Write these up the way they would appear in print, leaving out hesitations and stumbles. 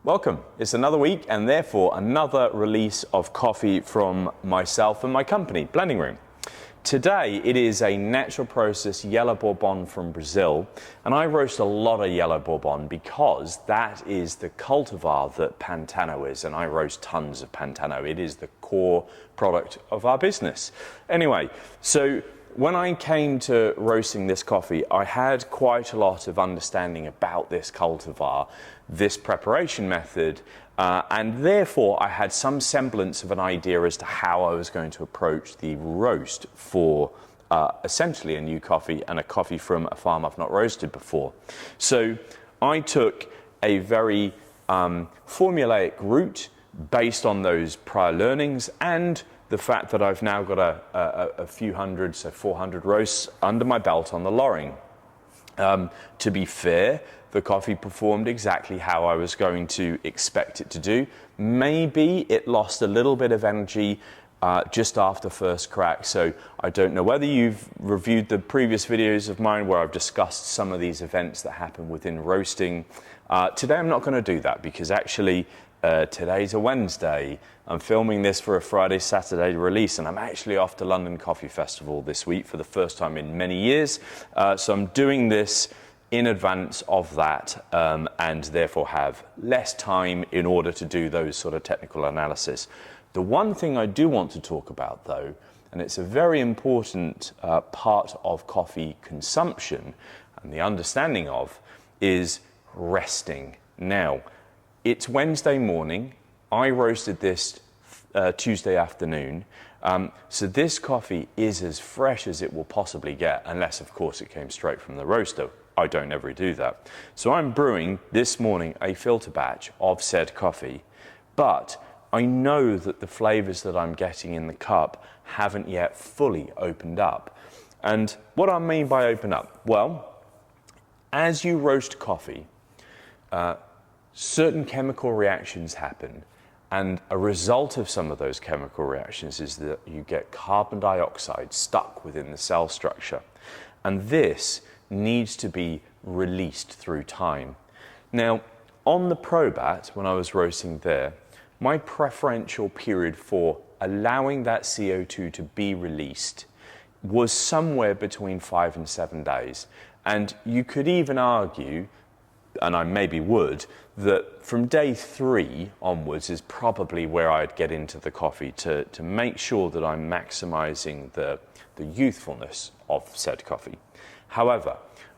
Welcome. It's another week and therefore another release of coffee from myself and my company, Blending Room. Today it is a natural process yellow bourbon from Brazil, and I roast a lot of yellow bourbon because that is the cultivar that Pantano is, and I roast tons of Pantano. It is the core product of our business. Anyway, so when I came to roasting this coffee, I had quite a lot of understanding about this cultivar, this preparation method, and therefore I had some semblance of an idea as to how I was going to approach the roast for essentially a new coffee and a coffee from a farm I've not roasted before. So I took a very formulaic route based on those prior learnings and the fact that I've now got a few hundred, so 400 roasts under my belt on the Loring. To be fair, the coffee performed exactly how I was going to expect it to do. Maybe it lost a little bit of energy just after first crack. So I don't know whether you've reviewed the previous videos of mine where I've discussed some of these events that happen within roasting. Today I'm not going to do that because actually today's a Wednesday. I'm filming this for a Friday, Saturday release, and I'm actually off to London Coffee Festival this week for the first time in many years. So I'm doing this in advance of that and therefore have less time in order to do those sort of technical analysis. The one thing I do want to talk about though, and it's a very important part of coffee consumption and the understanding of, is resting. Now, it's Wednesday morning. I roasted this Tuesday afternoon. So this coffee is as fresh as it will possibly get, unless of course it came straight from the roaster. I don't ever do that. So I'm brewing this morning a filter batch of said coffee, but I know that the flavors that I'm getting in the cup haven't yet fully opened up. And what I mean by open up? Well, as you roast coffee, certain chemical reactions happen, and a result of some of those chemical reactions is that you get carbon dioxide stuck within the cell structure, and this needs to be released through time. Now, on the Probat, when I was roasting there, my preferential period for allowing that CO2 to be released was somewhere between 5 and 7 days, and you could even argue, and I maybe would, that from day 3 onwards is probably where I'd get into the coffee to make sure that I'm maximizing the youthfulness of said coffee. However,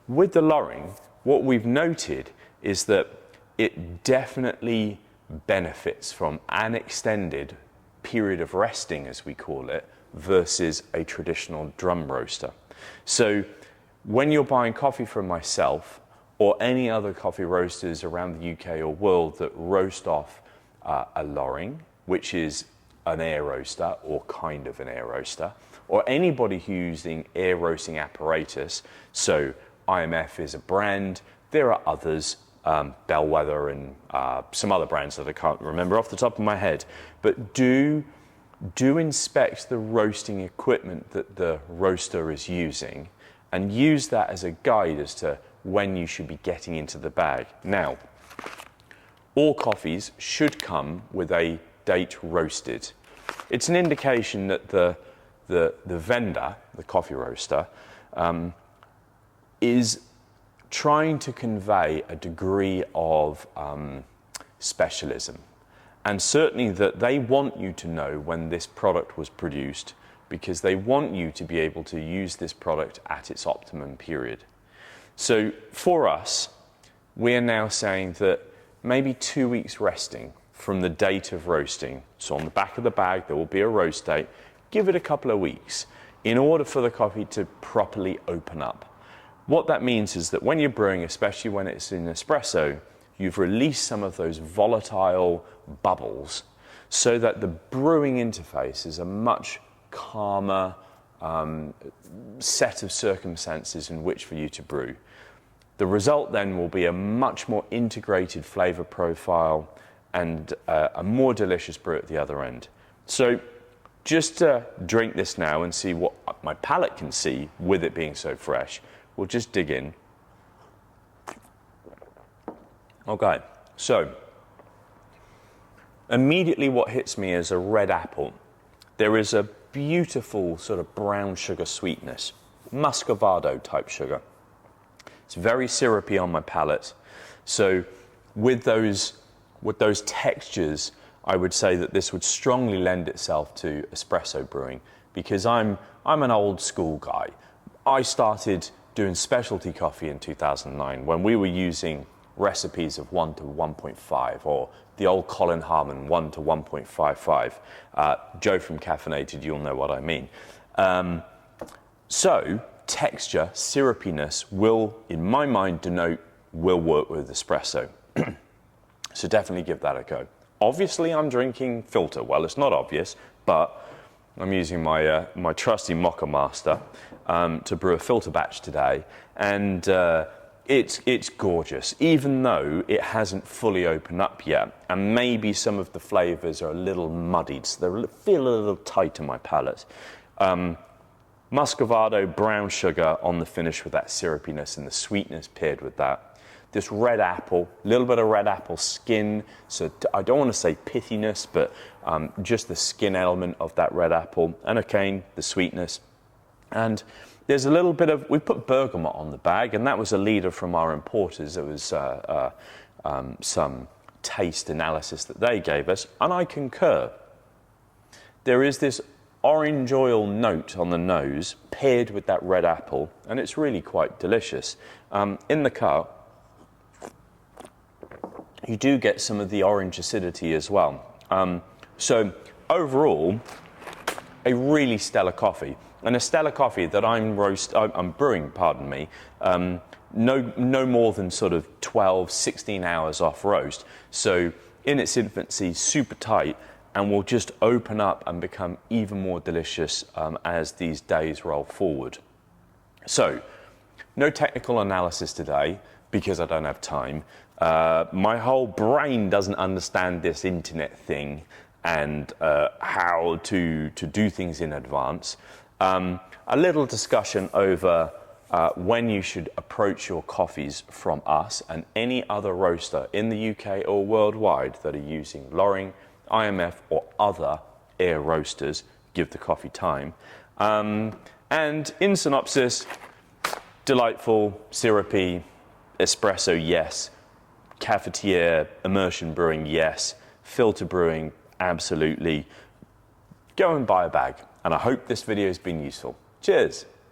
with the Loring, what we've noted is that it definitely benefits from an extended period of resting, as we call it, versus a traditional drum roaster. So when you're buying coffee from myself, or any other coffee roasters around the UK or world that roast off a Loring, which is an air roaster or kind of an air roaster, or anybody who's using air roasting apparatus, so IMF is a brand, there are others, Bellwether and some other brands that I can't remember off the top of my head, but do inspect the roasting equipment that the roaster is using and use that as a guide as to when you should be getting into the bag. Now, all coffees should come with a date roasted. It's an indication that the vendor, the coffee roaster, is trying to convey a degree of specialism. And certainly that they want you to know when this product was produced because they want you to be able to use this product at its optimum period. So for us, we are now saying that maybe 2 weeks resting from the date of roasting. So on the back of the bag, there will be a roast date. Give it a couple of weeks in order for the coffee to properly open up. What that means is that when you're brewing, especially when it's in espresso, you've released some of those volatile bubbles so that the brewing interface is a much calmer set of circumstances in which for you to brew. The result then will be a much more integrated flavor profile and a more delicious brew at the other end. So just to drink this now and see what my palate can see with it being so fresh, we'll just dig in. Okay, so immediately what hits me is a red apple. There is a beautiful sort of brown sugar sweetness, muscovado type sugar. It's very syrupy on my palate. So with those textures, I would say that this would strongly lend itself to espresso brewing, because I'm an old school guy. I started doing specialty coffee in 2009 when we were using recipes of 1 to 1.5, or the old Colin Harmon 1 to 1.55. Joe from Caffeinated, you'll know what I mean. So texture, syrupiness will, in my mind, denote will work with espresso. So definitely give that a go. Obviously, I'm drinking filter. Well, it's not obvious, but I'm using my my trusty Mocha Master to brew a filter batch today, and it's gorgeous, even though it hasn't fully opened up yet, and maybe some of the flavors are a little muddied, so they feel a little tight in my palate. Muscovado, brown sugar on the finish with that syrupiness and the sweetness paired with that. This red apple, a little bit of red apple skin, so I don't want to say pithiness, but just the skin element of that red apple, and again, the sweetness. And there's a little bit of, we put bergamot on the bag, and that was a leader from our importers. There was some taste analysis that they gave us, and I concur. There is this orange oil note on the nose paired with that red apple, and it's really quite delicious. In the cup, you do get some of the orange acidity as well. So overall, a really stellar coffee, and a stellar coffee that I'm brewing, pardon me, no more than sort of 12, 16 hours off roast. So in its infancy, super tight, and will just open up and become even more delicious as these days roll forward. So, no technical analysis today, because I don't have time. My whole brain doesn't understand this internet thing and how to do things in advance. A little discussion over when you should approach your coffees from us and any other roaster in the UK or worldwide that are using Loring, IMF or other air roasters. Give the coffee time. And in synopsis, delightful, syrupy, espresso, yes. Cafetiere, immersion brewing, yes. Filter brewing, absolutely. Go and buy a bag. And I hope this video has been useful. Cheers.